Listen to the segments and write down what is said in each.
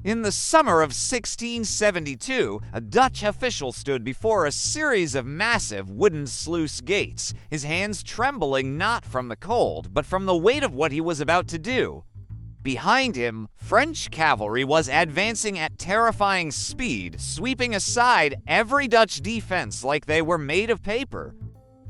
In the summer of 1672, a Dutch official stood before a series of massive wooden sluice gates, his hands trembling not from the cold, but from the weight of what he was about to do. Behind him, French cavalry was advancing at terrifying speed, sweeping aside every Dutch defense like they were made of paper.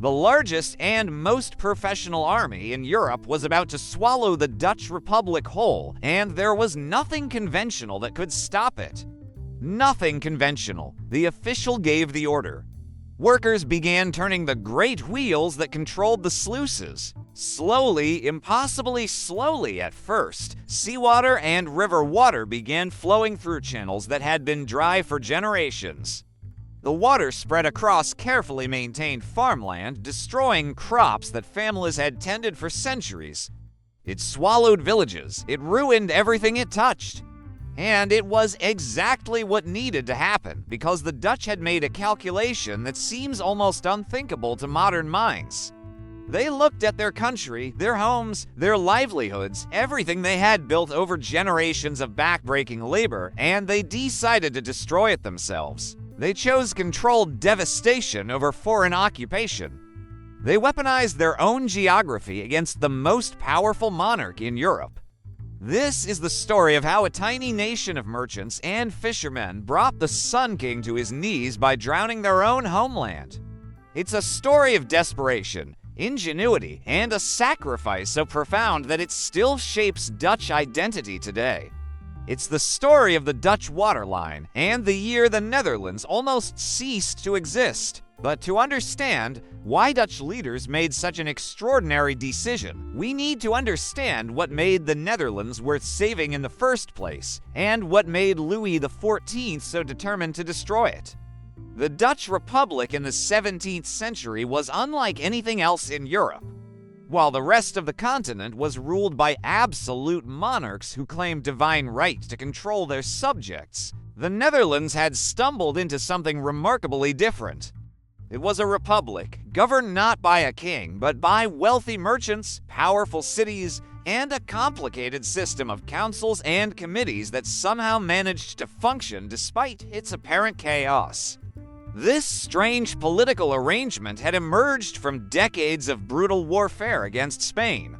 The largest and most professional army in Europe was about to swallow the Dutch Republic whole, and there was nothing conventional that could stop it. Nothing conventional. The official gave the order. Workers began turning the great wheels that controlled the sluices. Slowly, impossibly slowly at first, seawater and river water began flowing through channels that had been dry for generations. The water spread across carefully maintained farmland, destroying crops that families had tended for centuries. It swallowed villages, it ruined everything it touched. And it was exactly what needed to happen, because the Dutch had made a calculation that seems almost unthinkable to modern minds. They looked at their country, their homes, their livelihoods, everything they had built over generations of backbreaking labor, and they decided to destroy it themselves. They chose controlled devastation over foreign occupation. They weaponized their own geography against the most powerful monarch in Europe. This is the story of how a tiny nation of merchants and fishermen brought the Sun King to his knees by drowning their own homeland. It's a story of desperation, ingenuity, and a sacrifice so profound that it still shapes Dutch identity today. It's the story of the Dutch waterline and the year the Netherlands almost ceased to exist. But to understand why Dutch leaders made such an extraordinary decision, we need to understand what made the Netherlands worth saving in the first place, and what made Louis XIV so determined to destroy it. The Dutch Republic in the 17th century was unlike anything else in Europe. While the rest of the continent was ruled by absolute monarchs who claimed divine right to control their subjects, the Netherlands had stumbled into something remarkably different. It was a republic, governed not by a king, but by wealthy merchants, powerful cities, and a complicated system of councils and committees that somehow managed to function despite its apparent chaos. This strange political arrangement had emerged from decades of brutal warfare against Spain.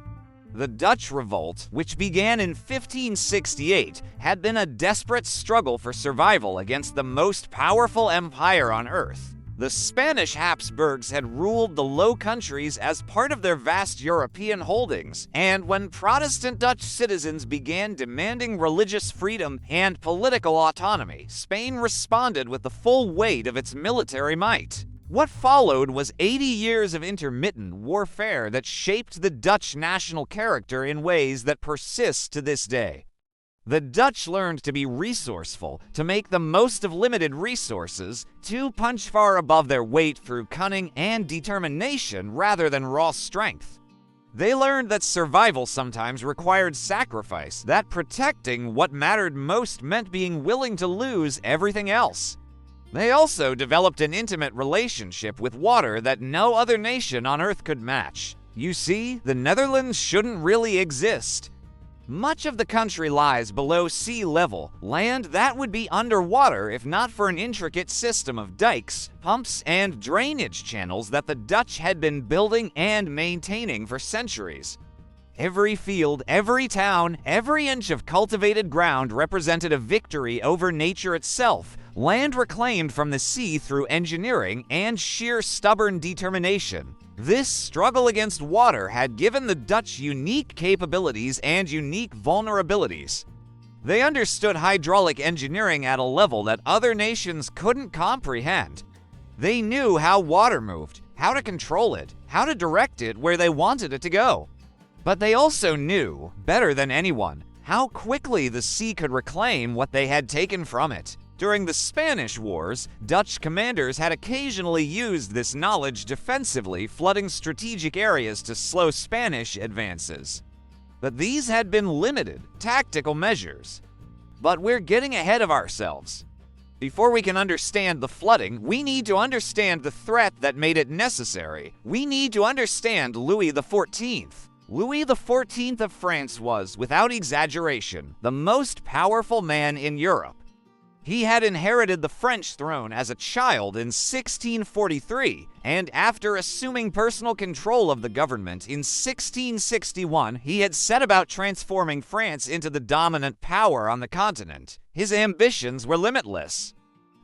The Dutch Revolt, which began in 1568, had been a desperate struggle for survival against the most powerful empire on earth. The Spanish Habsburgs had ruled the Low Countries as part of their vast European holdings, and when Protestant Dutch citizens began demanding religious freedom and political autonomy, Spain responded with the full weight of its military might. What followed was 80 years of intermittent warfare that shaped the Dutch national character in ways that persist to this day. The Dutch learned to be resourceful, to make the most of limited resources, to punch far above their weight through cunning and determination rather than raw strength. They learned that survival sometimes required sacrifice, that protecting what mattered most meant being willing to lose everything else. They also developed an intimate relationship with water that no other nation on Earth could match. You see, the Netherlands shouldn't really exist. Much of the country lies below sea level, land that would be underwater if not for an intricate system of dikes, pumps, and drainage channels that the Dutch had been building and maintaining for centuries. Every field, every town, every inch of cultivated ground represented a victory over nature itself, land reclaimed from the sea through engineering and sheer stubborn determination. This struggle against water had given the Dutch unique capabilities and unique vulnerabilities. They understood hydraulic engineering at a level that other nations couldn't comprehend. They knew how water moved, how to control it, how to direct it where they wanted it to go. But they also knew, better than anyone, how quickly the sea could reclaim what they had taken from it. During the Spanish Wars, Dutch commanders had occasionally used this knowledge defensively, flooding strategic areas to slow Spanish advances. But these had been limited, tactical measures. But we're getting ahead of ourselves. Before we can understand the flooding, we need to understand the threat that made it necessary. We need to understand Louis XIV. Louis XIV of France was, without exaggeration, the most powerful man in Europe. He had inherited the French throne as a child in 1643, and after assuming personal control of the government in 1661, he had set about transforming France into the dominant power on the continent. His ambitions were limitless.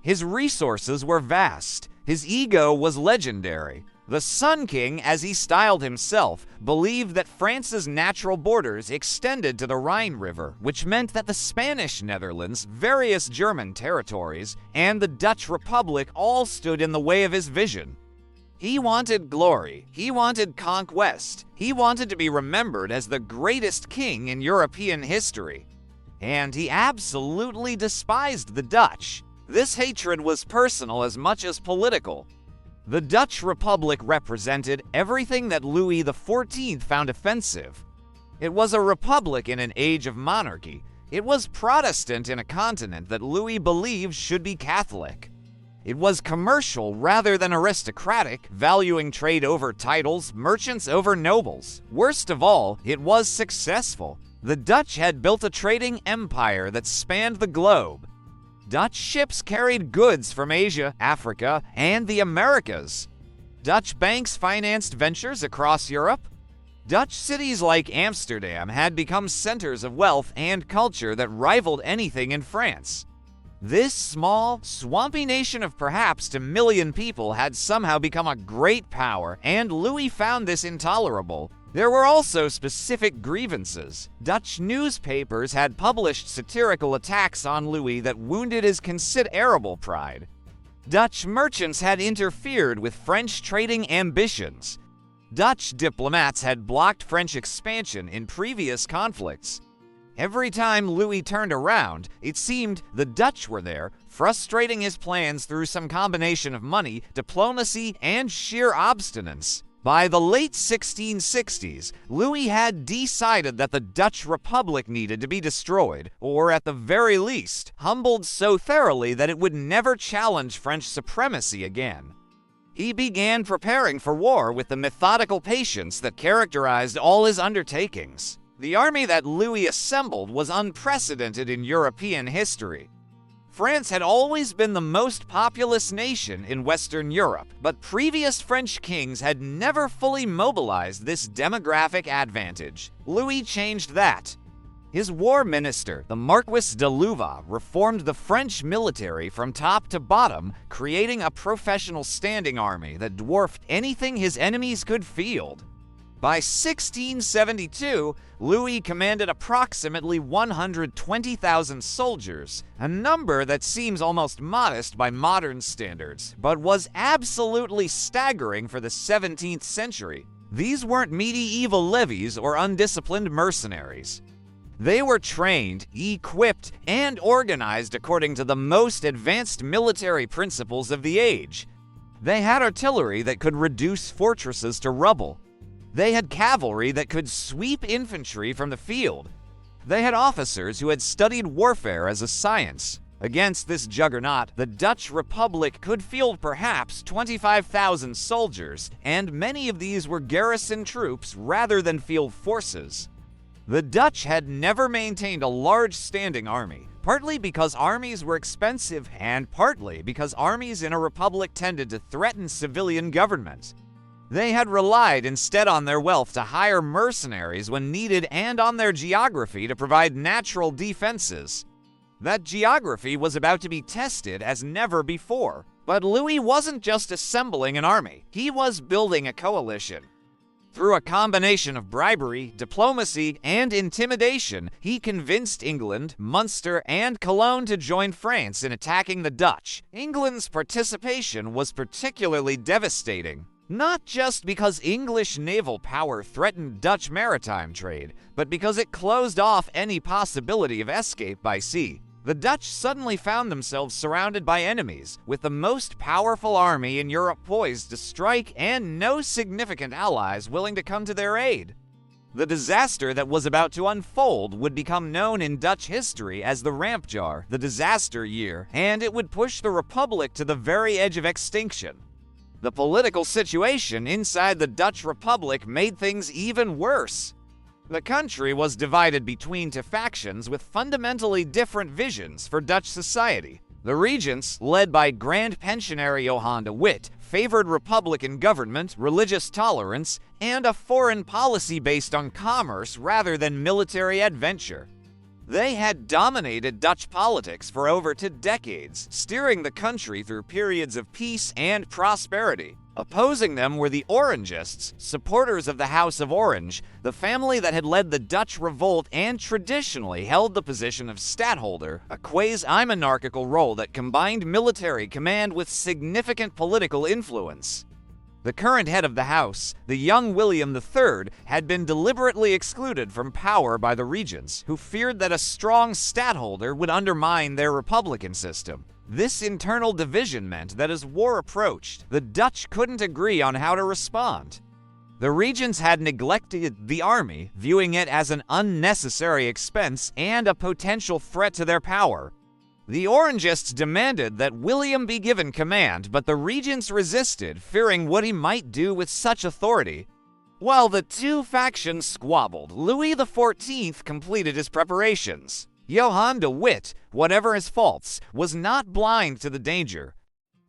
His resources were vast. His ego was legendary. The Sun King, as he styled himself, believed that France's natural borders extended to the Rhine River, which meant that the Spanish Netherlands, various German territories, and the Dutch Republic all stood in the way of his vision. He wanted glory. He wanted conquest. He wanted to be remembered as the greatest king in European history. And he absolutely despised the Dutch. This hatred was personal as much as political. The Dutch Republic represented everything that Louis XIV found offensive. It was a republic in an age of monarchy. It was Protestant in a continent that Louis believed should be Catholic. It was commercial rather than aristocratic, valuing trade over titles, merchants over nobles. Worst of all, it was successful. The Dutch had built a trading empire that spanned the globe. Dutch ships carried goods from Asia, Africa, and the Americas. Dutch banks financed ventures across Europe. Dutch cities like Amsterdam had become centers of wealth and culture that rivaled anything in France. This small, swampy nation of perhaps a million people had somehow become a great power, and Louis found this intolerable. There were also specific grievances. Dutch newspapers had published satirical attacks on Louis that wounded his considerable pride. Dutch merchants had interfered with French trading ambitions. Dutch diplomats had blocked French expansion in previous conflicts. Every time Louis turned around, it seemed the Dutch were there, frustrating his plans through some combination of money, diplomacy, and sheer obstinance. By the late 1660s, Louis had decided that the Dutch Republic needed to be destroyed, or at the very least, humbled so thoroughly that it would never challenge French supremacy again. He began preparing for war with the methodical patience that characterized all his undertakings. The army that Louis assembled was unprecedented in European history. France had always been the most populous nation in Western Europe, but previous French kings had never fully mobilized this demographic advantage. Louis changed that. His war minister, the Marquis de Louvain, reformed the French military from top to bottom, creating a professional standing army that dwarfed anything his enemies could field. By 1672, Louis commanded approximately 120,000 soldiers, a number that seems almost modest by modern standards, but was absolutely staggering for the 17th century. These weren't medieval levies or undisciplined mercenaries. They were trained, equipped, and organized according to the most advanced military principles of the age. They had artillery that could reduce fortresses to rubble. They had cavalry that could sweep infantry from the field. They had officers who had studied warfare as a science. Against this juggernaut, the Dutch Republic could field perhaps 25,000 soldiers, and many of these were garrison troops rather than field forces. The Dutch had never maintained a large standing army, partly because armies were expensive and partly because armies in a republic tended to threaten civilian government. They had relied instead on their wealth to hire mercenaries when needed and on their geography to provide natural defenses. That geography was about to be tested as never before. But Louis wasn't just assembling an army, he was building a coalition. Through a combination of bribery, diplomacy, and intimidation, he convinced England, Munster, and Cologne to join France in attacking the Dutch. England's participation was particularly devastating. Not just because English naval power threatened Dutch maritime trade, but because it closed off any possibility of escape by sea. The Dutch suddenly found themselves surrounded by enemies, with the most powerful army in Europe poised to strike and no significant allies willing to come to their aid. The disaster that was about to unfold would become known in Dutch history as the Rampjaar, the disaster year, and it would push the Republic to the very edge of extinction. The political situation inside the Dutch Republic made things even worse. The country was divided between two factions with fundamentally different visions for Dutch society. The regents, led by Grand Pensionary Johan de Witt, favored republican government, religious tolerance, and a foreign policy based on commerce rather than military adventure. They had dominated Dutch politics for over 2 decades, steering the country through periods of peace and prosperity. Opposing them were the Orangists, supporters of the House of Orange, the family that had led the Dutch revolt and traditionally held the position of stadtholder, a quasi-monarchical role that combined military command with significant political influence. The current head of the house, the young William III, had been deliberately excluded from power by the regents, who feared that a strong stadtholder would undermine their republican system. This internal division meant that as war approached, the Dutch couldn't agree on how to respond. The regents had neglected the army, viewing it as an unnecessary expense and a potential threat to their power. The Orangists demanded that William be given command, but the regents resisted, fearing what he might do with such authority. While the two factions squabbled, Louis XIV completed his preparations. Johan de Witt, whatever his faults, was not blind to the danger.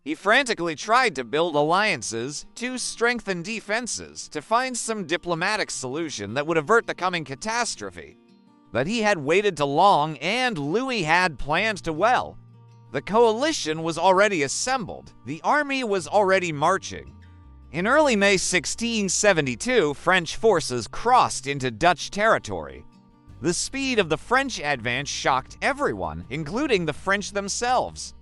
He frantically tried to build alliances, to strengthen defenses, to find some diplomatic solution that would avert the coming catastrophe. But he had waited too long, and Louis had planned too well. The coalition was already assembled. The army was already marching. In early May 1672, French forces crossed into Dutch territory. The speed of the French advance shocked everyone, including the French themselves.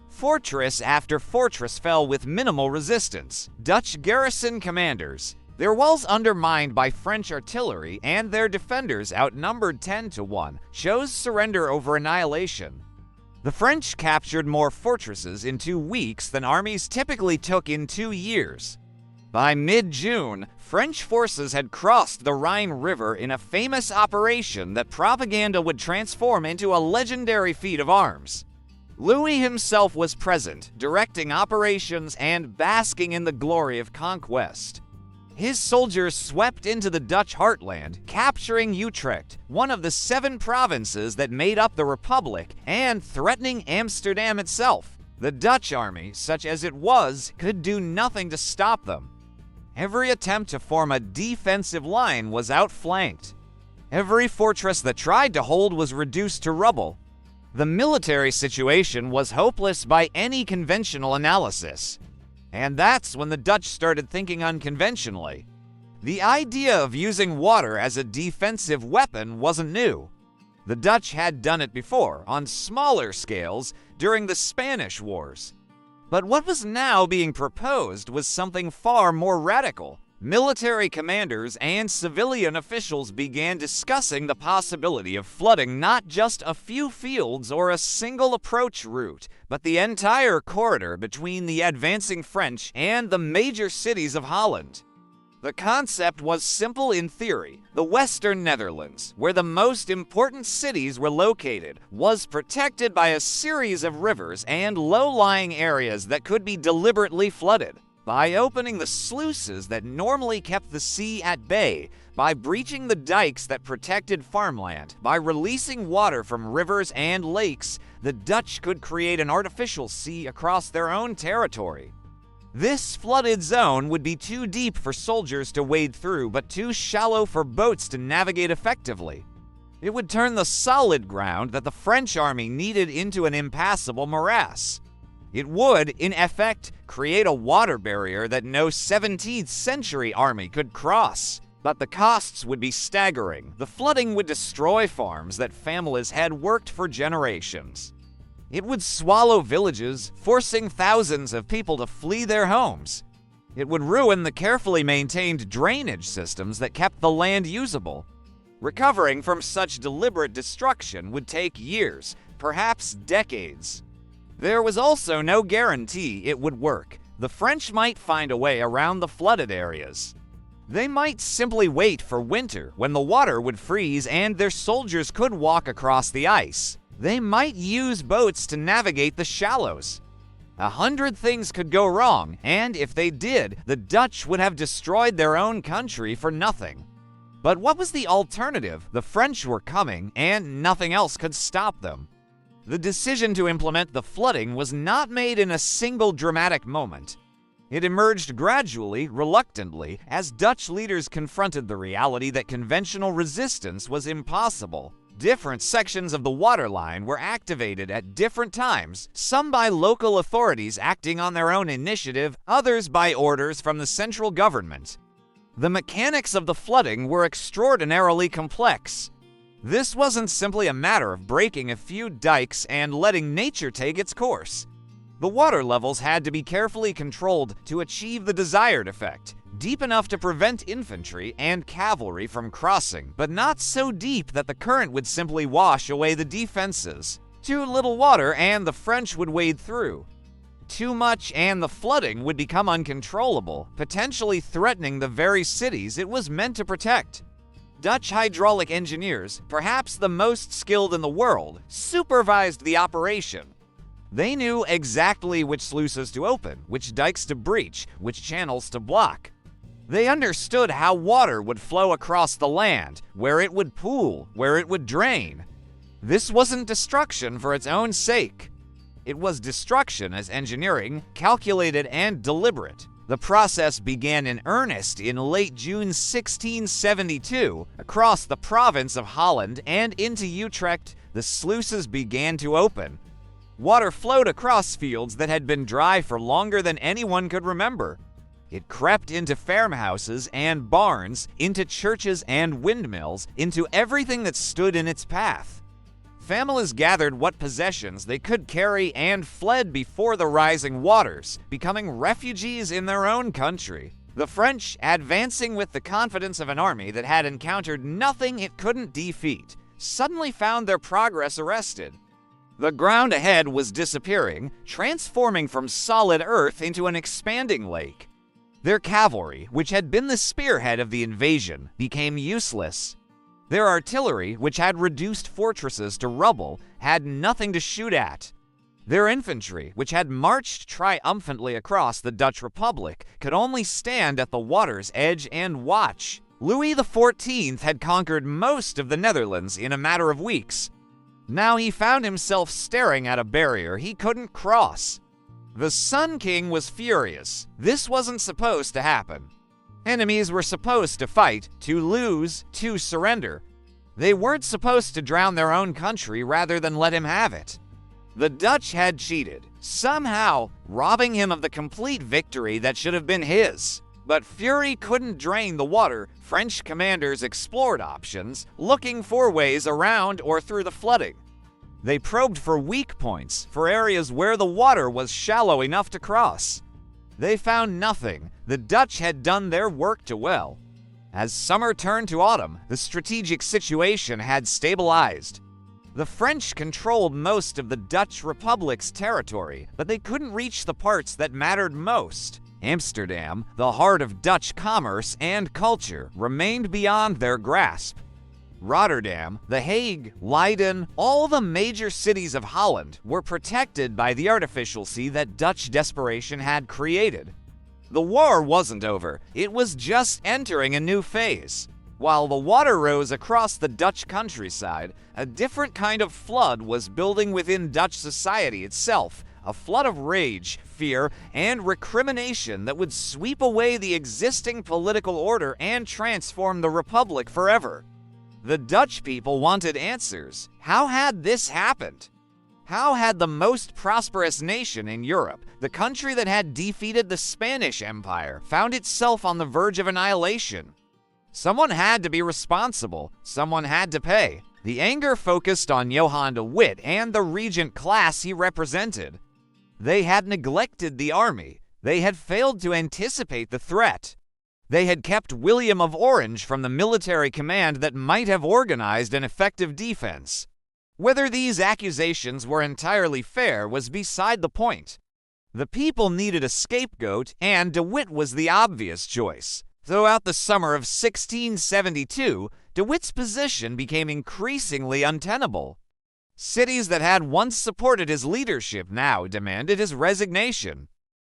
Fortress after fortress fell with minimal resistance. Dutch garrison commanders, their walls undermined by French artillery and their defenders outnumbered 10-1, chose surrender over annihilation. The French captured more fortresses in 2 weeks than armies typically took in 2 years. By mid-June, French forces had crossed the Rhine River in a famous operation that propaganda would transform into a legendary feat of arms. Louis himself was present, directing operations and basking in the glory of conquest. His soldiers swept into the Dutch heartland, capturing Utrecht, one of the 7 provinces that made up the Republic, and threatening Amsterdam itself. The Dutch army, such as it was, could do nothing to stop them. Every attempt to form a defensive line was outflanked. Every fortress that tried to hold was reduced to rubble. The military situation was hopeless by any conventional analysis. And that's when the Dutch started thinking unconventionally. The idea of using water as a defensive weapon wasn't new. The Dutch had done it before, on smaller scales, during the Spanish Wars. But what was now being proposed was something far more radical. Military commanders and civilian officials began discussing the possibility of flooding not just a few fields or a single approach route, but the entire corridor between the advancing French and the major cities of Holland. The concept was simple in theory. The Western Netherlands, where the most important cities were located, was protected by a series of rivers and low-lying areas that could be deliberately flooded. By opening the sluices that normally kept the sea at bay, by breaching the dikes that protected farmland, by releasing water from rivers and lakes, the Dutch could create an artificial sea across their own territory. This flooded zone would be too deep for soldiers to wade through, but too shallow for boats to navigate effectively. It would turn the solid ground that the French army needed into an impassable morass. It would, in effect, create a water barrier that no 17th century army could cross. But the costs would be staggering. The flooding would destroy farms that families had worked for generations. It would swallow villages, forcing thousands of people to flee their homes. It would ruin the carefully maintained drainage systems that kept the land usable. Recovering from such deliberate destruction would take years, perhaps decades. There was also no guarantee it would work. The French might find a way around the flooded areas. They might simply wait for winter, when the water would freeze and their soldiers could walk across the ice. They might use boats to navigate the shallows. 100 things could go wrong, and if they did, the Dutch would have destroyed their own country for nothing. But what was the alternative? The French were coming, and nothing else could stop them. The decision to implement the flooding was not made in a single dramatic moment. It emerged gradually, reluctantly, as Dutch leaders confronted the reality that conventional resistance was impossible. Different sections of the waterline were activated at different times, some by local authorities acting on their own initiative, others by orders from the central government. The mechanics of the flooding were extraordinarily complex. This wasn't simply a matter of breaking a few dikes and letting nature take its course. The water levels had to be carefully controlled to achieve the desired effect, deep enough to prevent infantry and cavalry from crossing, but not so deep that the current would simply wash away the defenses. Too little water and the French would wade through. Too much and the flooding would become uncontrollable, potentially threatening the very cities it was meant to protect. Dutch hydraulic engineers, perhaps the most skilled in the world, supervised the operation. They knew exactly which sluices to open, which dikes to breach, which channels to block. They understood how water would flow across the land, where it would pool, where it would drain. This wasn't destruction for its own sake. It was destruction as engineering, calculated and deliberate. The process began in earnest in late June 1672. Across the province of Holland and into Utrecht, the sluices began to open. Water flowed across fields that had been dry for longer than anyone could remember. It crept into farmhouses and barns, into churches and windmills, into everything that stood in its path. Families gathered what possessions they could carry and fled before the rising waters, becoming refugees in their own country. The French, advancing with the confidence of an army that had encountered nothing it couldn't defeat, suddenly found their progress arrested. The ground ahead was disappearing, transforming from solid earth into an expanding lake. Their cavalry, which had been the spearhead of the invasion, became useless. Their artillery, which had reduced fortresses to rubble, had nothing to shoot at. Their infantry, which had marched triumphantly across the Dutch Republic, could only stand at the water's edge and watch. Louis XIV had conquered most of the Netherlands in a matter of weeks. Now he found himself staring at a barrier he couldn't cross. The Sun King was furious. This wasn't supposed to happen. Enemies were supposed to fight, to lose, to surrender. They weren't supposed to drown their own country rather than let him have it. The Dutch had cheated, somehow robbing him of the complete victory that should have been his. But fury couldn't drain the water. French commanders explored options, looking for ways around or through the flooding. They probed for weak points, for areas where the water was shallow enough to cross. They found nothing. The Dutch had done their work too well. As summer turned to autumn, the strategic situation had stabilized. The French controlled most of the Dutch Republic's territory, but they couldn't reach the parts that mattered most. Amsterdam, the heart of Dutch commerce and culture, remained beyond their grasp. Rotterdam, The Hague, Leiden, all the major cities of Holland were protected by the artificial sea that Dutch desperation had created. The war wasn't over, it was just entering a new phase. While the water rose across the Dutch countryside, a different kind of flood was building within Dutch society itself, a flood of rage, fear, and recrimination that would sweep away the existing political order and transform the Republic forever. The Dutch people wanted answers. How had this happened? How had the most prosperous nation in Europe, the country that had defeated the Spanish Empire, found itself on the verge of annihilation? Someone had to be responsible. Someone had to pay. The anger focused on Johan de Witt and the regent class he represented. They had neglected the army. They had failed to anticipate the threat. They had kept William of Orange from the military command that might have organized an effective defense. Whether these accusations were entirely fair was beside the point. The people needed a scapegoat, and de Witt was the obvious choice. Throughout the summer of 1672, de Witt's position became increasingly untenable. Cities that had once supported his leadership now demanded his resignation.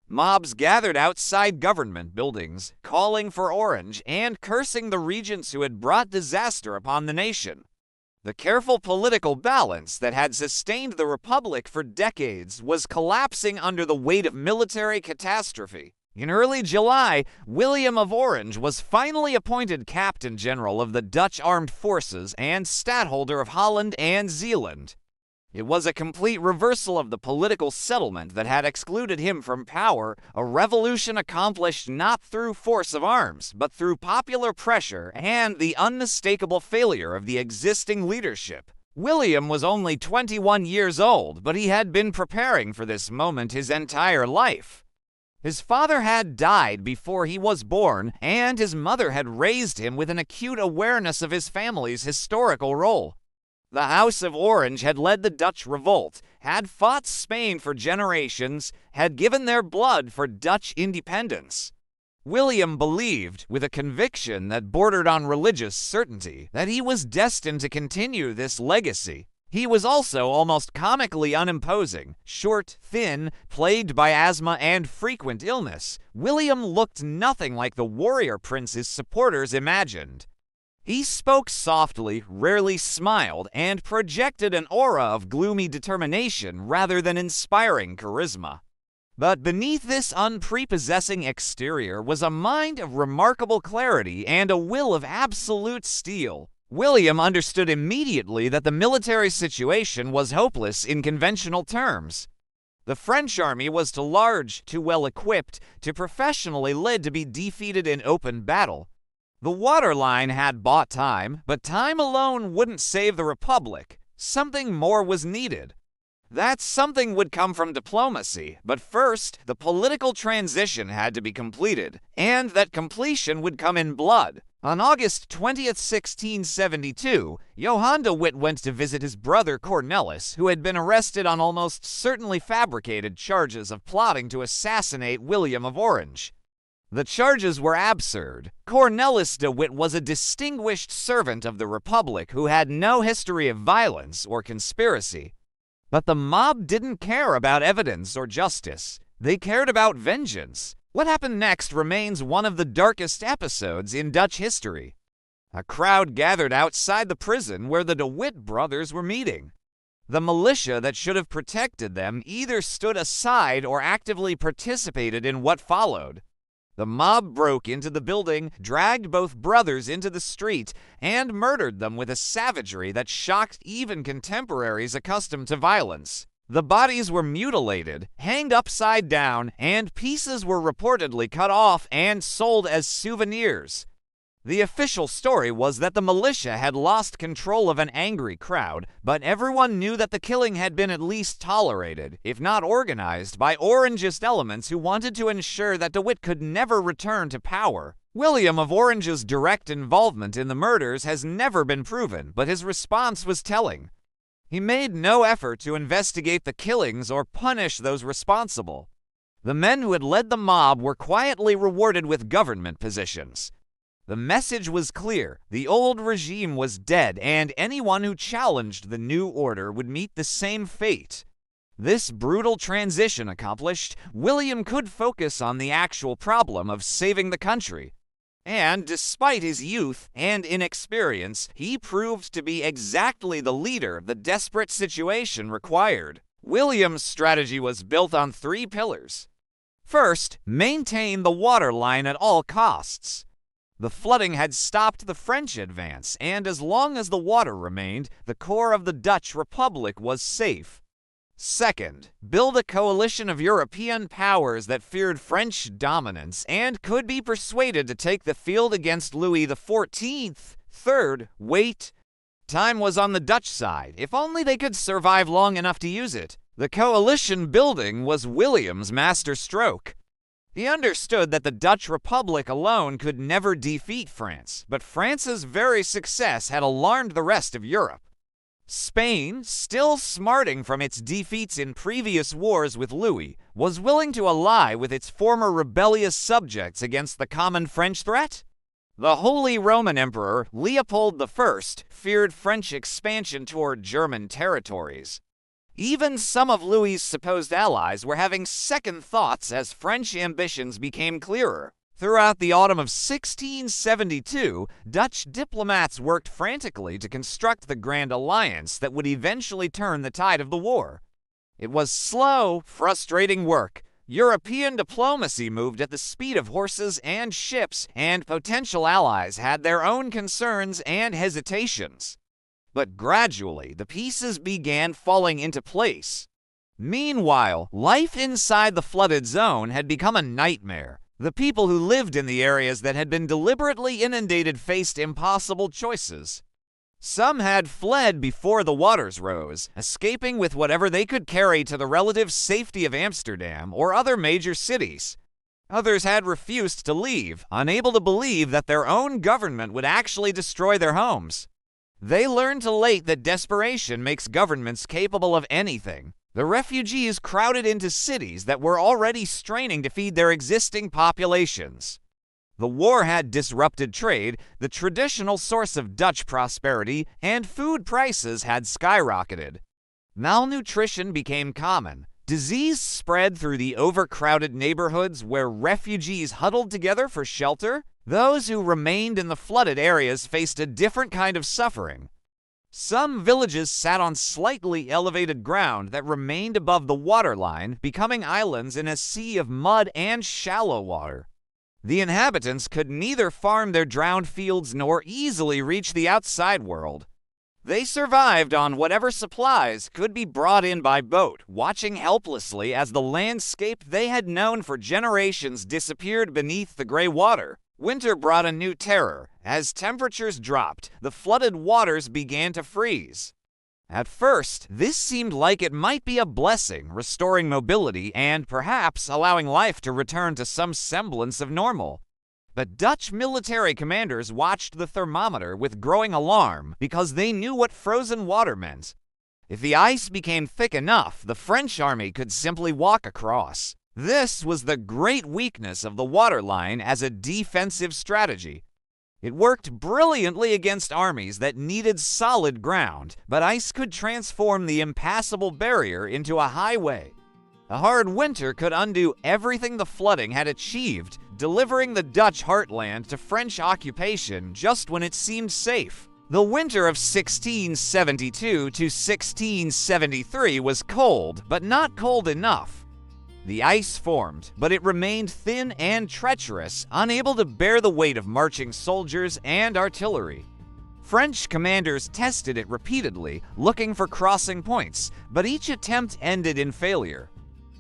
Mobs gathered outside government buildings, calling for Orange and cursing the regents who had brought disaster upon the nation. The careful political balance that had sustained the Republic for decades was collapsing under the weight of military catastrophe. In early July, William of Orange was finally appointed Captain General of the Dutch Armed Forces and Stadtholder of Holland and Zeeland. It was a complete reversal of the political settlement that had excluded him from power, a revolution accomplished not through force of arms, but through popular pressure and the unmistakable failure of the existing leadership. William was only 21 years old, but he had been preparing for this moment his entire life. His father had died before he was born, and his mother had raised him with an acute awareness of his family's historical role. The House of Orange had led the Dutch revolt, had fought Spain for generations, had given their blood for Dutch independence. William believed, with a conviction that bordered on religious certainty, that he was destined to continue this legacy. He was also almost comically unimposing. Short, thin, plagued by asthma and frequent illness, William looked nothing like the warrior prince his supporters imagined. He spoke softly, rarely smiled, and projected an aura of gloomy determination rather than inspiring charisma. But beneath this unprepossessing exterior was a mind of remarkable clarity and a will of absolute steel. William understood immediately that the military situation was hopeless in conventional terms. The French army was too large, too well equipped, too professionally led to be defeated in open battle. The waterline had bought time, but time alone wouldn't save the Republic. Something more was needed. That something would come from diplomacy, but first, the political transition had to be completed, and that completion would come in blood. On August 20th, 1672, Johann de Witt went to visit his brother Cornelis, who had been arrested on almost certainly fabricated charges of plotting to assassinate William of Orange. The charges were absurd. Cornelis de Witt was a distinguished servant of the Republic who had no history of violence or conspiracy. But the mob didn't care about evidence or justice. They cared about vengeance. What happened next remains one of the darkest episodes in Dutch history. A crowd gathered outside the prison where the De Witt brothers were meeting. The militia that should have protected them either stood aside or actively participated in what followed. The mob broke into the building, dragged both brothers into the street, and murdered them with a savagery that shocked even contemporaries accustomed to violence. The bodies were mutilated, hanged upside down, and pieces were reportedly cut off and sold as souvenirs. The official story was that the militia had lost control of an angry crowd, but everyone knew that the killing had been at least tolerated, if not organized, by Orangist elements who wanted to ensure that De Witt could never return to power. William of Orange's direct involvement in the murders has never been proven, but his response was telling. He made no effort to investigate the killings or punish those responsible. The men who had led the mob were quietly rewarded with government positions. The message was clear. The old regime was dead, and anyone who challenged the new order would meet the same fate. This brutal transition accomplished, William could focus on the actual problem of saving the country. And despite his youth and inexperience, he proved to be exactly the leader the desperate situation required. William's strategy was built on 3 pillars. First, maintain the waterline at all costs. The flooding had stopped the French advance, and as long as the water remained, the core of the Dutch Republic was safe. Second, build a coalition of European powers that feared French dominance and could be persuaded to take the field against Louis XIV. Third, wait. Time was on the Dutch side, if only they could survive long enough to use it. The coalition building was William's masterstroke. He understood that the Dutch Republic alone could never defeat France, but France's very success had alarmed the rest of Europe. Spain, still smarting from its defeats in previous wars with Louis, was willing to ally with its former rebellious subjects against the common French threat. The Holy Roman Emperor, Leopold I, feared French expansion toward German territories. Even some of Louis's supposed allies were having second thoughts as French ambitions became clearer. Throughout the autumn of 1672, Dutch diplomats worked frantically to construct the grand alliance that would eventually turn the tide of the war. It was slow, frustrating work. European diplomacy moved at the speed of horses and ships, and potential allies had their own concerns and hesitations. But gradually, the pieces began falling into place. Meanwhile, life inside the flooded zone had become a nightmare. The people who lived in the areas that had been deliberately inundated faced impossible choices. Some had fled before the waters rose, escaping with whatever they could carry to the relative safety of Amsterdam or other major cities. Others had refused to leave, unable to believe that their own government would actually destroy their homes. They learned too late that desperation makes governments capable of anything. The refugees crowded into cities that were already straining to feed their existing populations. The war had disrupted trade, the traditional source of Dutch prosperity, and food prices had skyrocketed. Malnutrition became common. Disease spread through the overcrowded neighborhoods where refugees huddled together for shelter. Those who remained in the flooded areas faced a different kind of suffering. Some villages sat on slightly elevated ground that remained above the waterline, becoming islands in a sea of mud and shallow water. The inhabitants could neither farm their drowned fields nor easily reach the outside world. They survived on whatever supplies could be brought in by boat, watching helplessly as the landscape they had known for generations disappeared beneath the gray water. Winter brought a new terror. As temperatures dropped, the flooded waters began to freeze. At first, this seemed like it might be a blessing, restoring mobility and perhaps allowing life to return to some semblance of normal. But Dutch military commanders watched the thermometer with growing alarm because they knew what frozen water meant. If the ice became thick enough, the French army could simply walk across. This was the great weakness of the waterline as a defensive strategy. It worked brilliantly against armies that needed solid ground, but ice could transform the impassable barrier into a highway. A hard winter could undo everything the flooding had achieved, delivering the Dutch heartland to French occupation just when it seemed safe. The winter of 1672 to 1673 was cold, but not cold enough. The ice formed, but it remained thin and treacherous, unable to bear the weight of marching soldiers and artillery. French commanders tested it repeatedly, looking for crossing points, but each attempt ended in failure.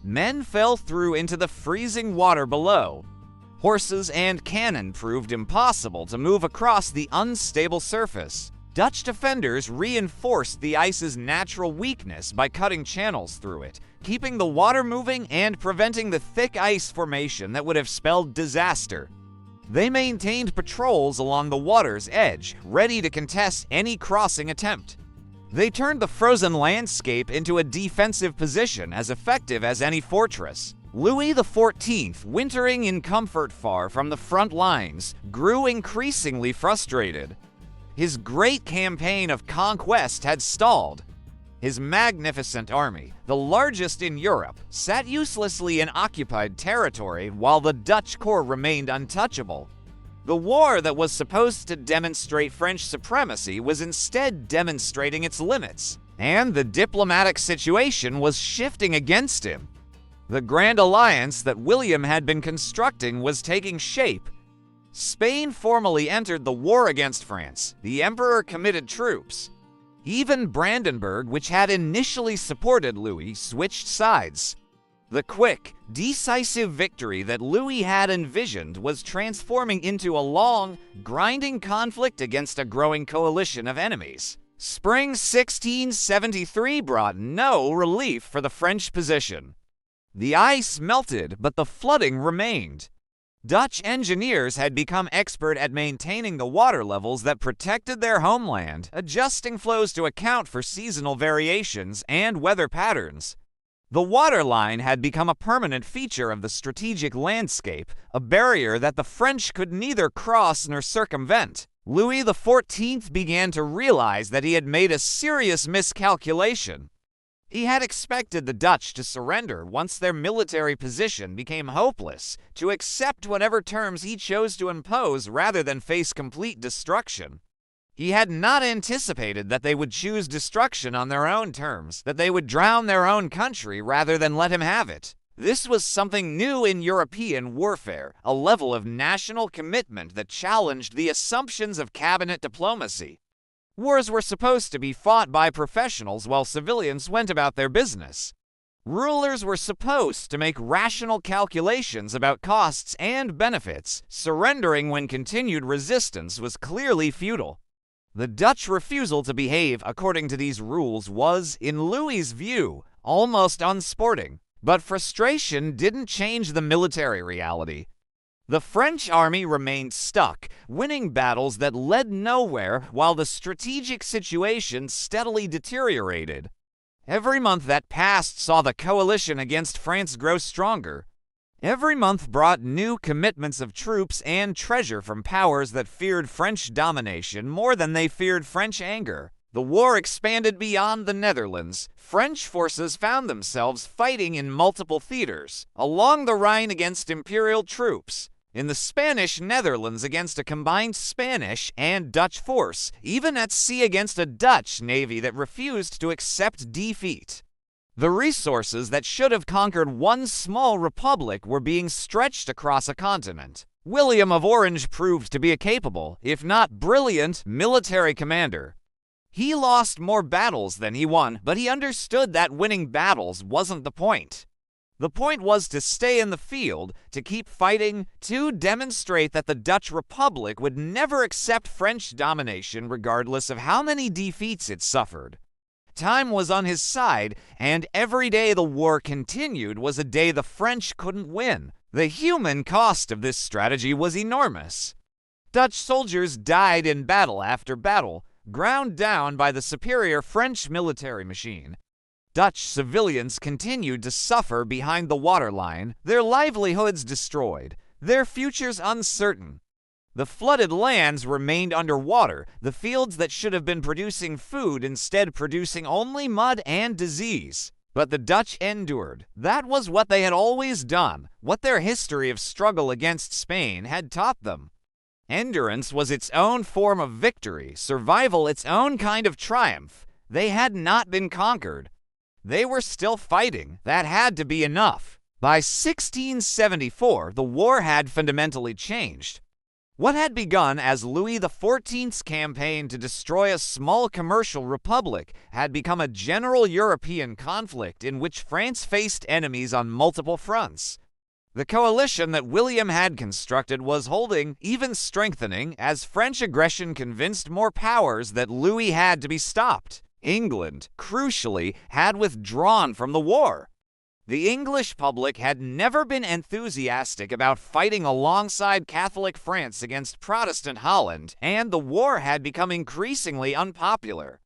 Men fell through into the freezing water below. Horses and cannon proved impossible to move across the unstable surface. Dutch defenders reinforced the ice's natural weakness by cutting channels through it, keeping the water moving and preventing the thick ice formation that would have spelled disaster. They maintained patrols along the water's edge, ready to contest any crossing attempt. They turned the frozen landscape into a defensive position as effective as any fortress. Louis XIV, wintering in comfort far from the front lines, grew increasingly frustrated. His great campaign of conquest had stalled. His magnificent army, the largest in Europe, sat uselessly in occupied territory while the Dutch core remained untouchable. The war that was supposed to demonstrate French supremacy was instead demonstrating its limits, and the diplomatic situation was shifting against him. The Grand Alliance that William had been constructing was taking shape. Spain formally entered the war against France. The Emperor committed troops. Even Brandenburg, which had initially supported Louis, switched sides. The quick, decisive victory that Louis had envisioned was transforming into a long, grinding conflict against a growing coalition of enemies. Spring 1673 brought no relief for the French position. The ice melted, but the flooding remained. Dutch engineers had become expert at maintaining the water levels that protected their homeland, adjusting flows to account for seasonal variations and weather patterns. The waterline had become a permanent feature of the strategic landscape, a barrier that the French could neither cross nor circumvent. Louis XIV began to realize that he had made a serious miscalculation. He had expected the Dutch to surrender once their military position became hopeless, to accept whatever terms he chose to impose rather than face complete destruction. He had not anticipated that they would choose destruction on their own terms, that they would drown their own country rather than let him have it. This was something new in European warfare, a level of national commitment that challenged the assumptions of cabinet diplomacy. Wars were supposed to be fought by professionals while civilians went about their business. Rulers were supposed to make rational calculations about costs and benefits. Surrendering when continued resistance was clearly futile. The Dutch refusal to behave according to these rules was, in Louis's view, almost unsporting. But frustration didn't change the military reality. The French army remained stuck, winning battles that led nowhere while the strategic situation steadily deteriorated. Every month that passed saw the coalition against France grow stronger. Every month brought new commitments of troops and treasure from powers that feared French domination more than they feared French anger. The war expanded beyond the Netherlands. French forces found themselves fighting in multiple theaters, along the Rhine against imperial troops, in the Spanish Netherlands against a combined Spanish and Dutch force, even at sea against a Dutch navy that refused to accept defeat. The resources that should have conquered one small republic were being stretched across a continent. William of Orange proved to be a capable, if not brilliant, military commander. He lost more battles than he won, but he understood that winning battles wasn't the point. The point was to stay in the field, to keep fighting, to demonstrate that the Dutch Republic would never accept French domination regardless of how many defeats it suffered. Time was on his side, and every day the war continued was a day the French couldn't win. The human cost of this strategy was enormous. Dutch soldiers died in battle after battle, ground down by the superior French military machine. Dutch civilians continued to suffer behind the waterline, their livelihoods destroyed, their futures uncertain. The flooded lands remained underwater, the fields that should have been producing food instead producing only mud and disease. But the Dutch endured. That was what they had always done, what their history of struggle against Spain had taught them. Endurance was its own form of victory, survival its own kind of triumph. They had not been conquered. They were still fighting. That had to be enough. By 1674, the war had fundamentally changed. What had begun as Louis XIV's campaign to destroy a small commercial republic had become a general European conflict in which France faced enemies on multiple fronts. The coalition that William had constructed was holding, even strengthening, as French aggression convinced more powers that Louis had to be stopped. England, crucially, had withdrawn from the war. The English public had never been enthusiastic about fighting alongside Catholic France against Protestant Holland, and the war had become increasingly unpopular.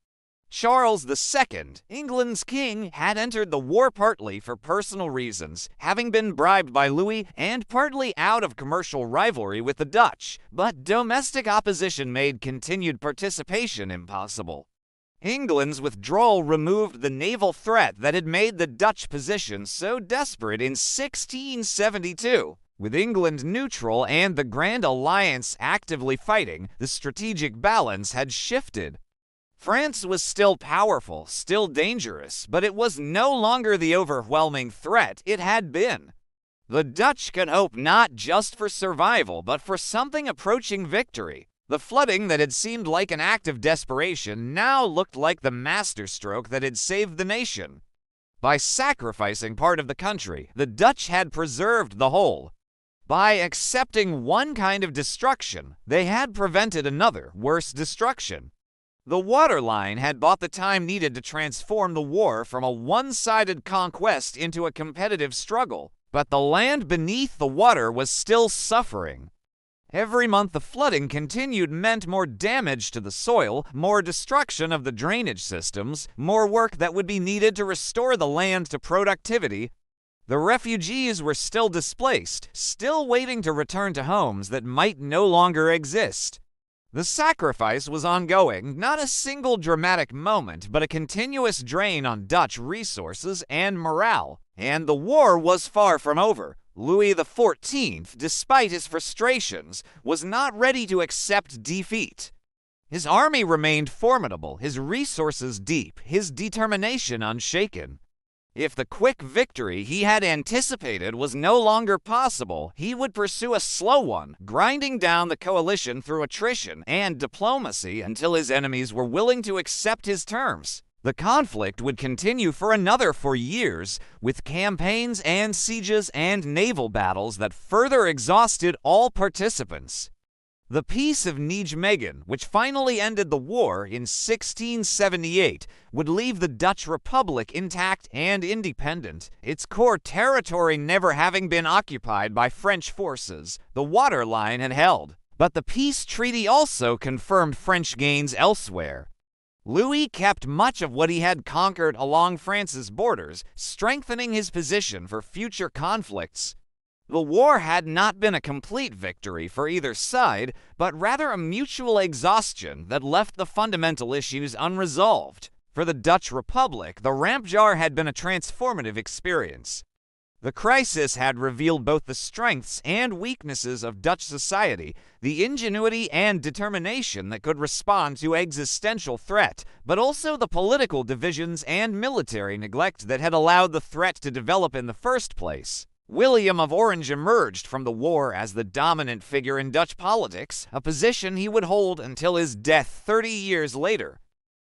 Charles II, England's king, had entered the war partly for personal reasons, having been bribed by Louis, and partly out of commercial rivalry with the Dutch, but domestic opposition made continued participation impossible. England's withdrawal removed the naval threat that had made the Dutch position so desperate in 1672. With England neutral and the Grand Alliance actively fighting, the strategic balance had shifted. France was still powerful, still dangerous, but it was no longer the overwhelming threat it had been. The Dutch could hope not just for survival, but for something approaching victory. The flooding that had seemed like an act of desperation now looked like the masterstroke that had saved the nation. By sacrificing part of the country, the Dutch had preserved the whole. By accepting one kind of destruction, they had prevented another, worse destruction. The waterline had bought the time needed to transform the war from a one-sided conquest into a competitive struggle, but the land beneath the water was still suffering. Every month the flooding continued meant more damage to the soil, more destruction of the drainage systems, more work that would be needed to restore the land to productivity. The refugees were still displaced, still waiting to return to homes that might no longer exist. The sacrifice was ongoing, not a single dramatic moment, but a continuous drain on Dutch resources and morale. And the war was far from over. Louis XIV, despite his frustrations, was not ready to accept defeat. His army remained formidable, his resources deep, his determination unshaken. If the quick victory he had anticipated was no longer possible, he would pursue a slow one, grinding down the coalition through attrition and diplomacy until his enemies were willing to accept his terms. The conflict would continue for another 4 years, with campaigns and sieges and naval battles that further exhausted all participants. The Peace of Nijmegen, which finally ended the war in 1678, would leave the Dutch Republic intact and independent, its core territory never having been occupied by French forces. The waterline had held. But the peace treaty also confirmed French gains elsewhere. Louis kept much of what he had conquered along France's borders, strengthening his position for future conflicts. The war had not been a complete victory for either side, but rather a mutual exhaustion that left the fundamental issues unresolved. For the Dutch Republic, the Rampjar had been a transformative experience. The crisis had revealed both the strengths and weaknesses of Dutch society, the ingenuity and determination that could respond to existential threat, but also the political divisions and military neglect that had allowed the threat to develop in the first place. William of Orange emerged from the war as the dominant figure in Dutch politics, a position he would hold until his death 30 years later.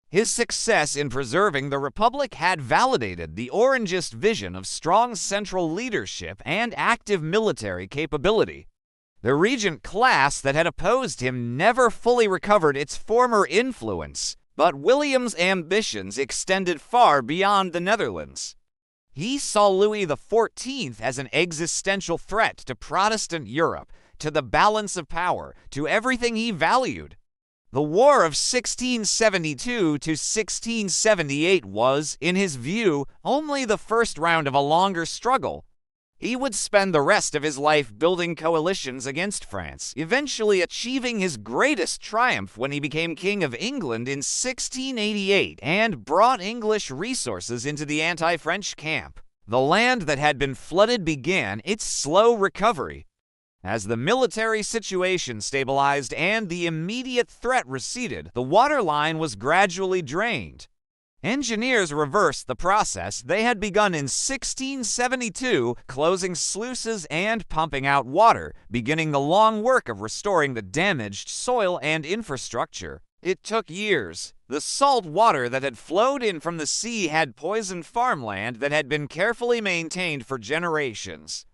His success in preserving the Republic had validated the Orangist vision of strong central leadership and active military capability. The regent class that had opposed him never fully recovered its former influence, but William's ambitions extended far beyond the Netherlands. He saw Louis XIV as an existential threat to Protestant Europe, to the balance of power, to everything he valued. The War of 1672 to 1678 was, in his view, only the first round of a longer struggle. He would spend the rest of his life building coalitions against France, eventually achieving his greatest triumph when he became King of England in 1688 and brought English resources into the anti-French camp. The land that had been flooded began its slow recovery. As the military situation stabilized and the immediate threat receded, the waterline was gradually drained. Engineers reversed the process they had begun in 1672, closing sluices and pumping out water, beginning the long work of restoring the damaged soil and infrastructure. It took years. The salt water that had flowed in from the sea had poisoned farmland that had been carefully maintained for generations.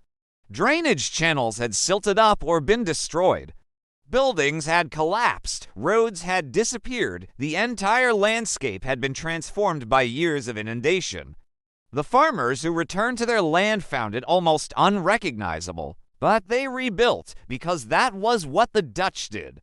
Drainage channels had silted up or been destroyed. Buildings had collapsed, roads had disappeared, the entire landscape had been transformed by years of inundation. The farmers who returned to their land found it almost unrecognizable, but they rebuilt because that was what the Dutch did.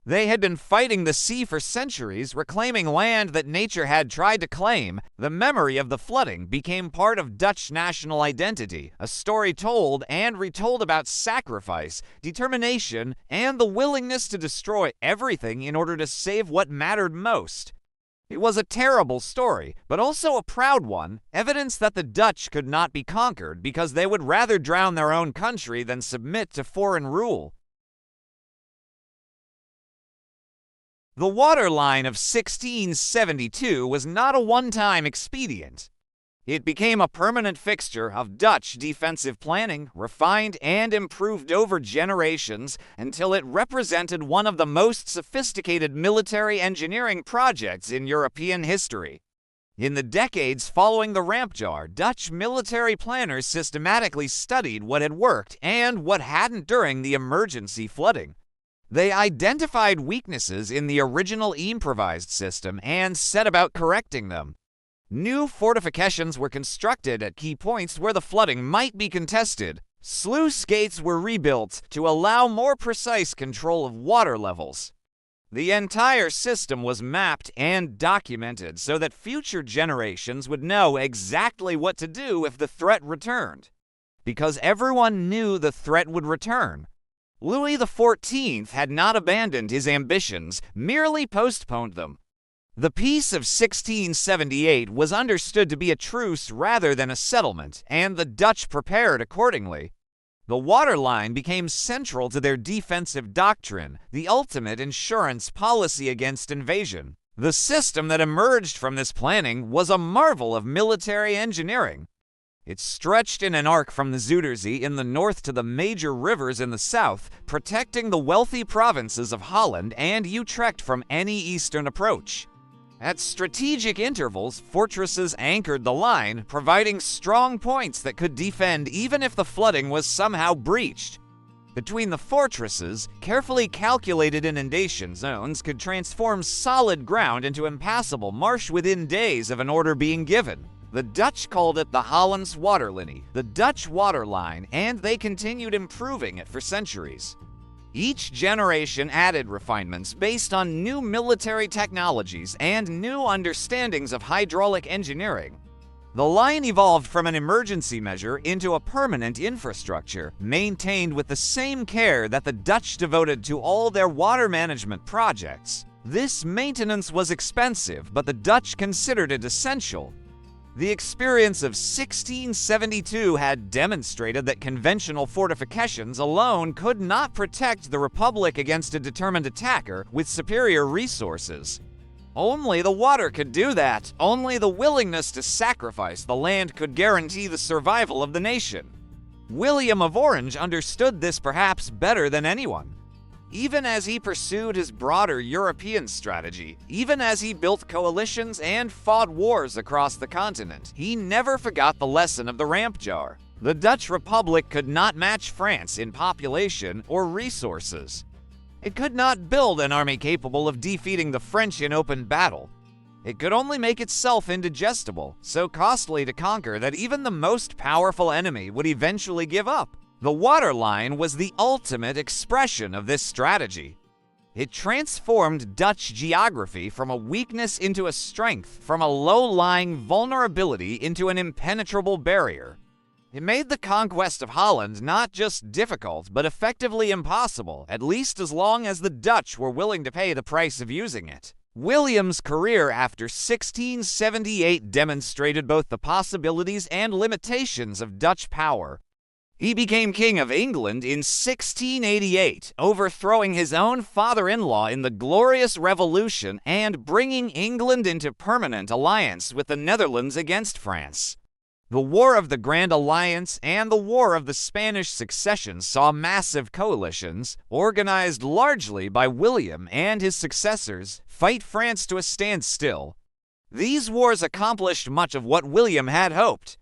They had been fighting the sea for centuries, reclaiming land that nature had tried to claim. The memory of the flooding became part of Dutch national identity, a story told and retold about sacrifice, determination, and the willingness to destroy everything in order to save what mattered most. It was a terrible story, but also a proud one, evidence that the Dutch could not be conquered because they would rather drown their own country than submit to foreign rule. The waterline of 1672 was not a one-time expedient. It became a permanent fixture of Dutch defensive planning, refined and improved over generations until it represented one of the most sophisticated military engineering projects in European history. In the decades following the Rampjar, Dutch military planners systematically studied what had worked and what hadn't during the emergency flooding. They identified weaknesses in the original improvised system and set about correcting them. New fortifications were constructed at key points where the flooding might be contested. Sluice gates were rebuilt to allow more precise control of water levels. The entire system was mapped and documented so that future generations would know exactly what to do if the threat returned. Because everyone knew the threat would return. Louis XIV had not abandoned his ambitions, merely postponed them. The Peace of 1678 was understood to be a truce rather than a settlement, and the Dutch prepared accordingly. The waterline became central to their defensive doctrine, the ultimate insurance policy against invasion. The system that emerged from this planning was a marvel of military engineering. It stretched in an arc from the Zuiderzee in the north to the major rivers in the south, protecting the wealthy provinces of Holland and Utrecht from any eastern approach. At strategic intervals, fortresses anchored the line, providing strong points that could defend even if the flooding was somehow breached. Between the fortresses, carefully calculated inundation zones could transform solid ground into impassable marsh within days of an order being given. The Dutch called it the Hollands Waterlinie, the Dutch waterline, and they continued improving it for centuries. Each generation added refinements based on new military technologies and new understandings of hydraulic engineering. The line evolved from an emergency measure into a permanent infrastructure, maintained with the same care that the Dutch devoted to all their water management projects. This maintenance was expensive, but the Dutch considered it essential. The experience of 1672 had demonstrated that conventional fortifications alone could not protect the Republic against a determined attacker with superior resources. Only the water could do that. Only the willingness to sacrifice the land could guarantee the survival of the nation. William of Orange understood this perhaps better than anyone. Even as he pursued his broader European strategy, even as he built coalitions and fought wars across the continent, he never forgot the lesson of the ramp jar. The Dutch Republic could not match France in population or resources. It could not build an army capable of defeating the French in open battle. It could only make itself indigestible, so costly to conquer that even the most powerful enemy would eventually give up. The waterline was the ultimate expression of this strategy. It transformed Dutch geography from a weakness into a strength, from a low-lying vulnerability into an impenetrable barrier. It made the conquest of Holland not just difficult, but effectively impossible, at least as long as the Dutch were willing to pay the price of using it. William's career after 1678 demonstrated both the possibilities and limitations of Dutch power. He became King of England in 1688, overthrowing his own father-in-law in the Glorious Revolution and bringing England into permanent alliance with the Netherlands against France. The War of the Grand Alliance and the War of the Spanish Succession saw massive coalitions, organized largely by William and his successors, fight France to a standstill. These wars accomplished much of what William had hoped.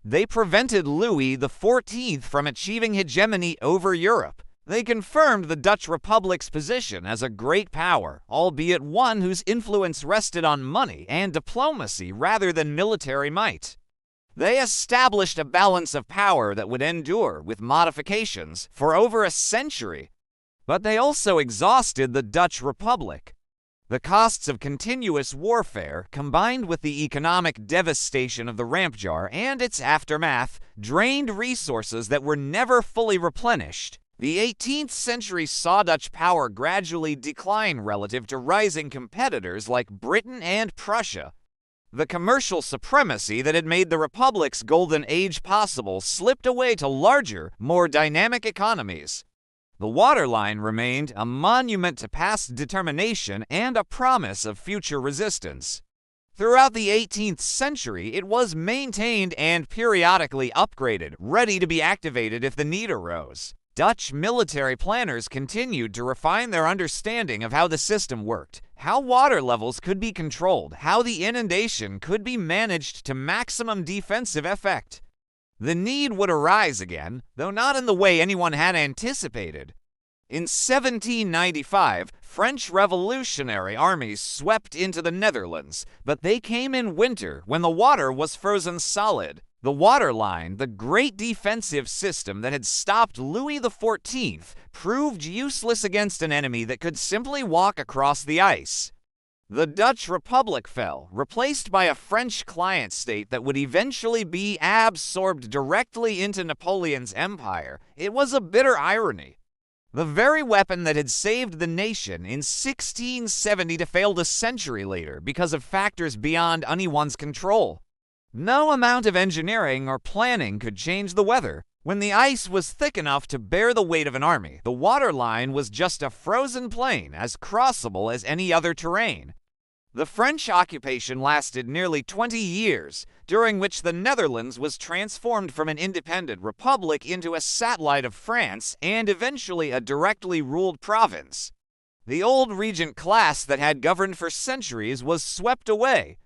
They prevented Louis XIV from achieving hegemony over Europe. They confirmed the Dutch Republic's position as a great power, albeit one whose influence rested on money and diplomacy rather than military might. They established a balance of power that would endure, with modifications, for over a century. But they also exhausted the Dutch Republic. The costs of continuous warfare, combined with the economic devastation of the ramp jar and its aftermath, drained resources that were never fully replenished. The 18th century saw Dutch power gradually decline relative to rising competitors like Britain and Prussia. The commercial supremacy that had made the Republic's golden age possible slipped away to larger, more dynamic economies. The waterline remained a monument to past determination and a promise of future resistance. Throughout the 18th century, it was maintained and periodically upgraded, ready to be activated if the need arose. Dutch military planners continued to refine their understanding of how the system worked, how water levels could be controlled, how the inundation could be managed to maximum defensive effect. The need would arise again, though not in the way anyone had anticipated. In 1795, French revolutionary armies swept into the Netherlands, but they came in winter when the water was frozen solid. The waterline, the great defensive system that had stopped Louis XIV, proved useless against an enemy that could simply walk across the ice. The Dutch Republic fell, replaced by a French client state that would eventually be absorbed directly into Napoleon's empire. It was a bitter irony. The very weapon that had saved the nation in 1670 failed a century later because of factors beyond anyone's control. No amount of engineering or planning could change the weather. When the ice was thick enough to bear the weight of an army, the waterline was just a frozen plain as crossable as any other terrain. The French occupation lasted nearly 20 years, during which the Netherlands was transformed from an independent republic into a satellite of France and eventually a directly ruled province. The old regent class that had governed for centuries was swept away.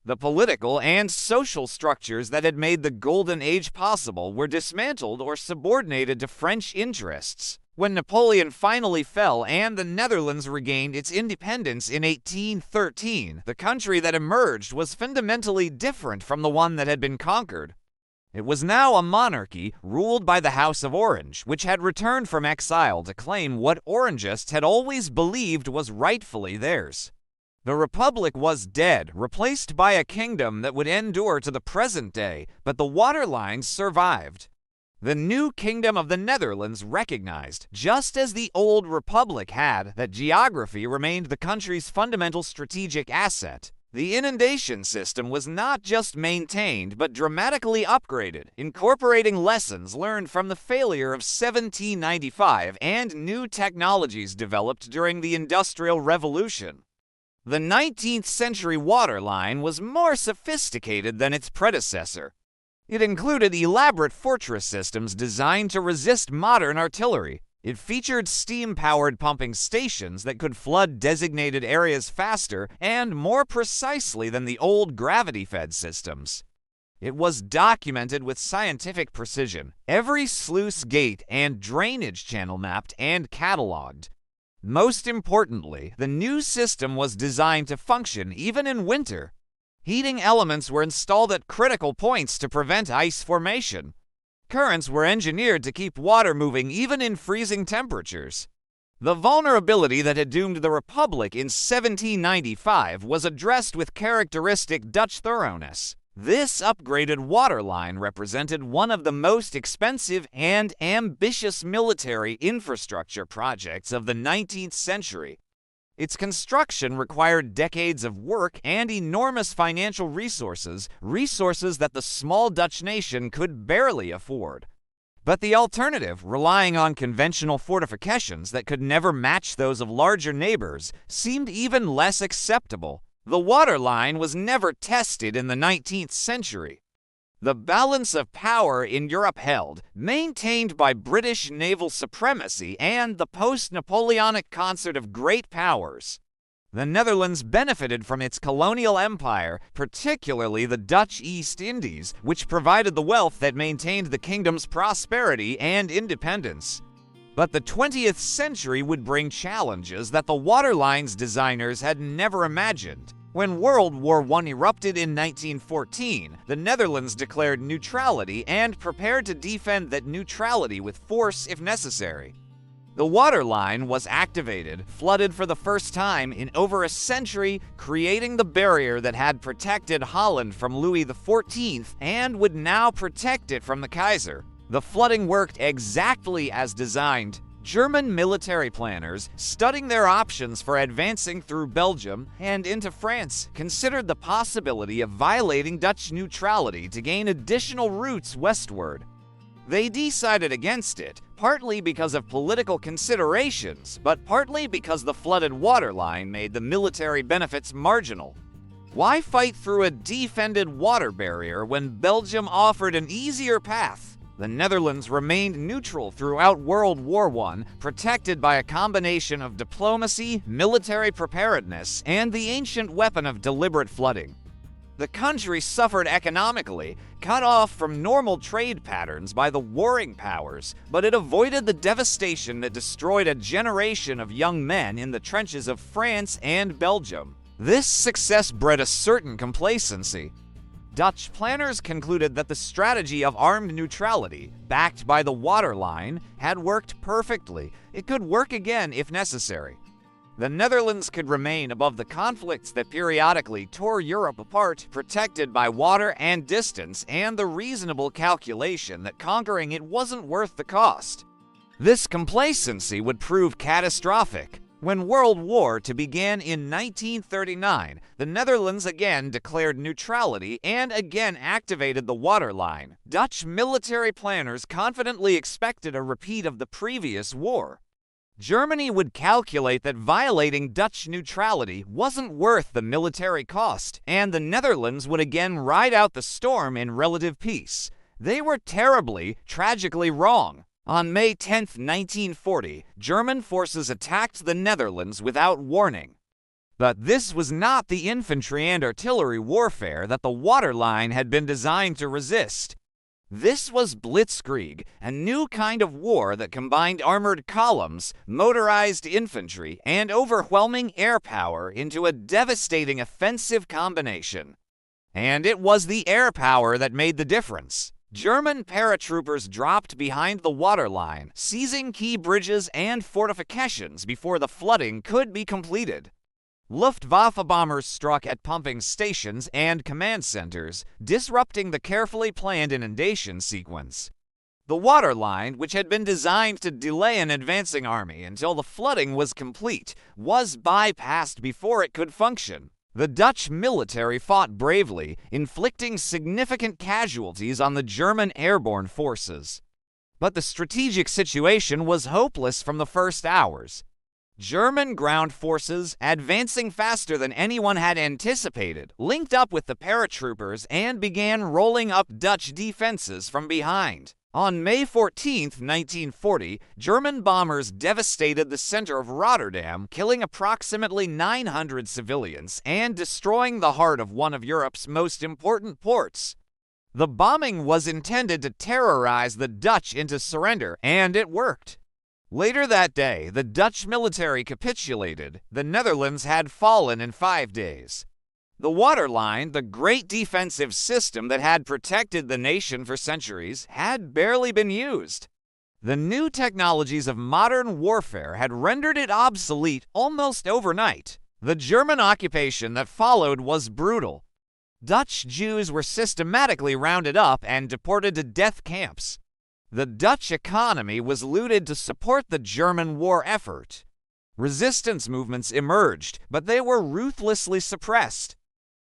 The political and social structures that had made the Golden Age possible were dismantled or subordinated to French interests. When Napoleon finally fell and the Netherlands regained its independence in 1813, the country that emerged was fundamentally different from the one that had been conquered. It was now a monarchy ruled by the House of Orange, which had returned from exile to claim what Orangists had always believed was rightfully theirs. The Republic was dead, replaced by a kingdom that would endure to the present day, but the waterlines survived. The new Kingdom of the Netherlands recognized, just as the old Republic had, that geography remained the country's fundamental strategic asset. The inundation system was not just maintained, but dramatically upgraded, incorporating lessons learned from the failure of 1795 and new technologies developed during the Industrial Revolution. The 19th century waterline was more sophisticated than its predecessor. It included elaborate fortress systems designed to resist modern artillery. It featured steam-powered pumping stations that could flood designated areas faster and more precisely than the old gravity-fed systems. It was documented with scientific precision, every sluice gate and drainage channel mapped and cataloged. Most importantly, the new system was designed to function even in winter. Heating elements were installed at critical points to prevent ice formation. Currents were engineered to keep water moving even in freezing temperatures. The vulnerability that had doomed the Republic in 1795 was addressed with characteristic Dutch thoroughness. This upgraded waterline represented one of the most expensive and ambitious military infrastructure projects of the 19th century. Its construction required decades of work and enormous financial resources that the small Dutch nation could barely afford. But the alternative, relying on conventional fortifications that could never match those of larger neighbors, seemed even less acceptable. The waterline was never tested in the 19th century. The balance of power in Europe held, maintained by British naval supremacy and the post-Napoleonic concert of great powers. The Netherlands benefited from its colonial empire, particularly the Dutch East Indies, which provided the wealth that maintained the kingdom's prosperity and independence. But the 20th century would bring challenges that the waterline's designers had never imagined. When World War I erupted in 1914, the Netherlands declared neutrality and prepared to defend that neutrality with force if necessary. The waterline was activated, flooded for the first time in over a century, creating the barrier that had protected Holland from Louis XIV and would now protect it from the Kaiser. The flooding worked exactly as designed. German military planners, studying their options for advancing through Belgium and into France, considered the possibility of violating Dutch neutrality to gain additional routes westward. They decided against it, partly because of political considerations, but partly because the flooded waterline made the military benefits marginal. Why fight through a defended water barrier when Belgium offered an easier path? The Netherlands remained neutral throughout World War I, protected by a combination of diplomacy, military preparedness, and the ancient weapon of deliberate flooding. The country suffered economically, cut off from normal trade patterns by the warring powers, but it avoided the devastation that destroyed a generation of young men in the trenches of France and Belgium. This success bred a certain complacency. Dutch planners concluded that the strategy of armed neutrality, backed by the waterline, had worked perfectly. It could work again if necessary. The Netherlands could remain above the conflicts that periodically tore Europe apart, protected by water and distance and the reasonable calculation that conquering it wasn't worth the cost. This complacency would prove catastrophic. When World War II began in 1939, the Netherlands again declared neutrality and again activated the waterline. Dutch military planners confidently expected a repeat of the previous war. Germany would calculate that violating Dutch neutrality wasn't worth the military cost, and the Netherlands would again ride out the storm in relative peace. They were terribly, tragically wrong. On May 10, 1940, German forces attacked the Netherlands without warning. But this was not the infantry and artillery warfare that the waterline had been designed to resist. This was blitzkrieg, a new kind of war that combined armored columns, motorized infantry, and overwhelming air power into a devastating offensive combination. And it was the air power that made the difference. German paratroopers dropped behind the waterline, seizing key bridges and fortifications before the flooding could be completed. Luftwaffe bombers struck at pumping stations and command centers, disrupting the carefully planned inundation sequence. The waterline, which had been designed to delay an advancing army until the flooding was complete, was bypassed before it could function. The Dutch military fought bravely, inflicting significant casualties on the German airborne forces. But the strategic situation was hopeless from the first hours. German ground forces, advancing faster than anyone had anticipated, linked up with the paratroopers and began rolling up Dutch defenses from behind. On May 14, 1940, German bombers devastated the center of Rotterdam, killing approximately 900 civilians and destroying the heart of one of Europe's most important ports. The bombing was intended to terrorize the Dutch into surrender, and it worked. Later that day, the Dutch military capitulated. The Netherlands had fallen in 5 days. The waterline, the great defensive system that had protected the nation for centuries, had barely been used. The new technologies of modern warfare had rendered it obsolete almost overnight. The German occupation that followed was brutal. Dutch Jews were systematically rounded up and deported to death camps. The Dutch economy was looted to support the German war effort. Resistance movements emerged, but they were ruthlessly suppressed.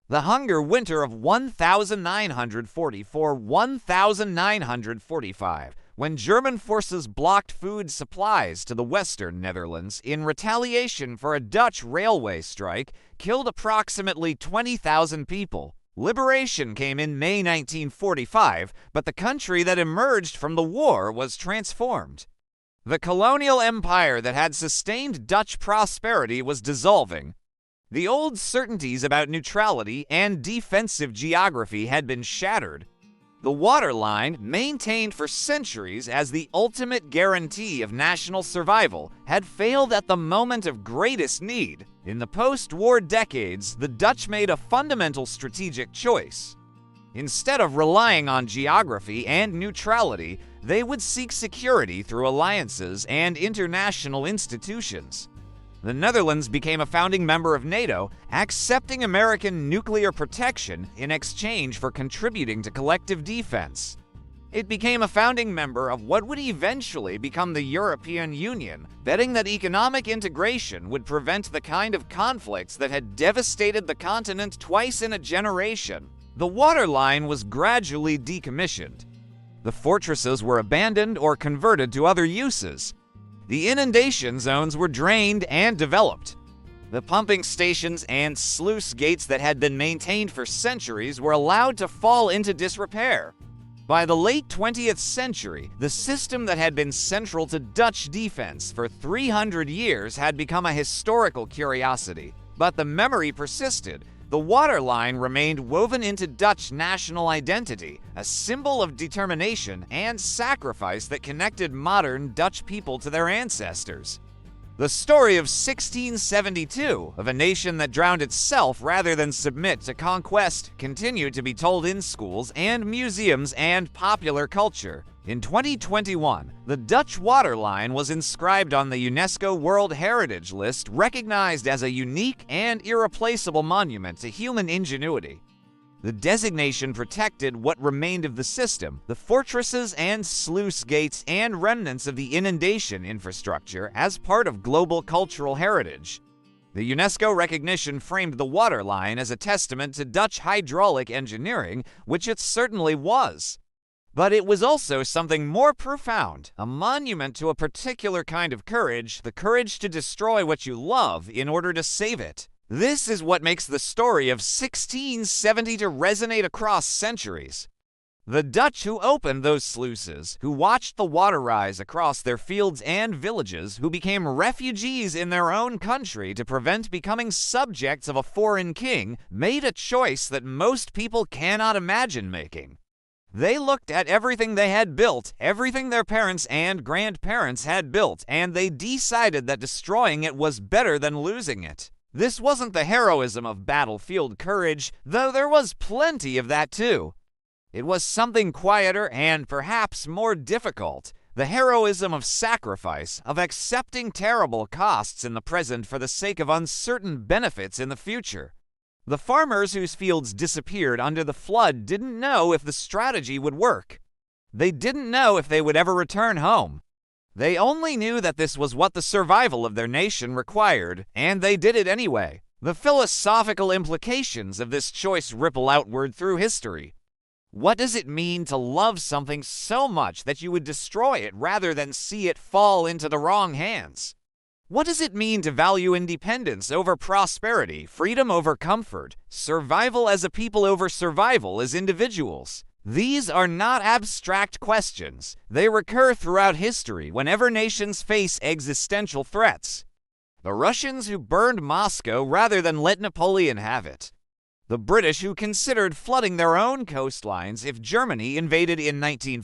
The hunger winter of 1944-1945, when German forces blocked food supplies to the Western Netherlands in retaliation for a Dutch railway strike, killed approximately 20,000 people. Liberation came in May 1945, but the country that emerged from the war was transformed. The colonial empire that had sustained Dutch prosperity was dissolving. The old certainties about neutrality and defensive geography had been shattered. The waterline, maintained for centuries as the ultimate guarantee of national survival, had failed at the moment of greatest need. In the post-war decades, the Dutch made a fundamental strategic choice. Instead of relying on geography and neutrality, they would seek security through alliances and international institutions. The Netherlands became a founding member of NATO, accepting American nuclear protection in exchange for contributing to collective defense. It became a founding member of what would eventually become the European Union, betting that economic integration would prevent the kind of conflicts that had devastated the continent twice in a generation. The waterline was gradually decommissioned. The fortresses were abandoned or converted to other uses. The inundation zones were drained and developed. The pumping stations and sluice gates that had been maintained for centuries were allowed to fall into disrepair. By the late 20th century, the system that had been central to Dutch defense for 300 years had become a historical curiosity. But the memory persisted. The waterline remained woven into Dutch national identity, a symbol of determination and sacrifice that connected modern Dutch people to their ancestors. The story of 1672, of a nation that drowned itself rather than submit to conquest, continued to be told in schools and museums and popular culture. In 2021, the Dutch waterline was inscribed on the UNESCO World Heritage List, recognized as a unique and irreplaceable monument to human ingenuity. The designation protected what remained of the system, the fortresses and sluice gates and remnants of the inundation infrastructure as part of global cultural heritage. The UNESCO recognition framed the waterline as a testament to Dutch hydraulic engineering, which it certainly was. But it was also something more profound, a monument to a particular kind of courage, the courage to destroy what you love in order to save it. This is what makes the story of 1670 to resonate across centuries. The Dutch who opened those sluices, who watched the water rise across their fields and villages, who became refugees in their own country to prevent becoming subjects of a foreign king, made a choice that most people cannot imagine making. They looked at everything they had built, everything their parents and grandparents had built, and they decided that destroying it was better than losing it. This wasn't the heroism of battlefield courage, though there was plenty of that too. It was something quieter and perhaps more difficult, the heroism of sacrifice, of accepting terrible costs in the present for the sake of uncertain benefits in the future. The farmers whose fields disappeared under the flood didn't know if the strategy would work. They didn't know if they would ever return home. They only knew that this was what the survival of their nation required, and they did it anyway. The philosophical implications of this choice ripple outward through history. What does it mean to love something so much that you would destroy it rather than see it fall into the wrong hands? What does it mean to value independence over prosperity, freedom over comfort, survival as a people over survival as individuals? These are not abstract questions. They recur throughout history whenever nations face existential threats. The Russians who burned Moscow rather than let Napoleon have it. The British who considered flooding their own coastlines if Germany invaded in 1940.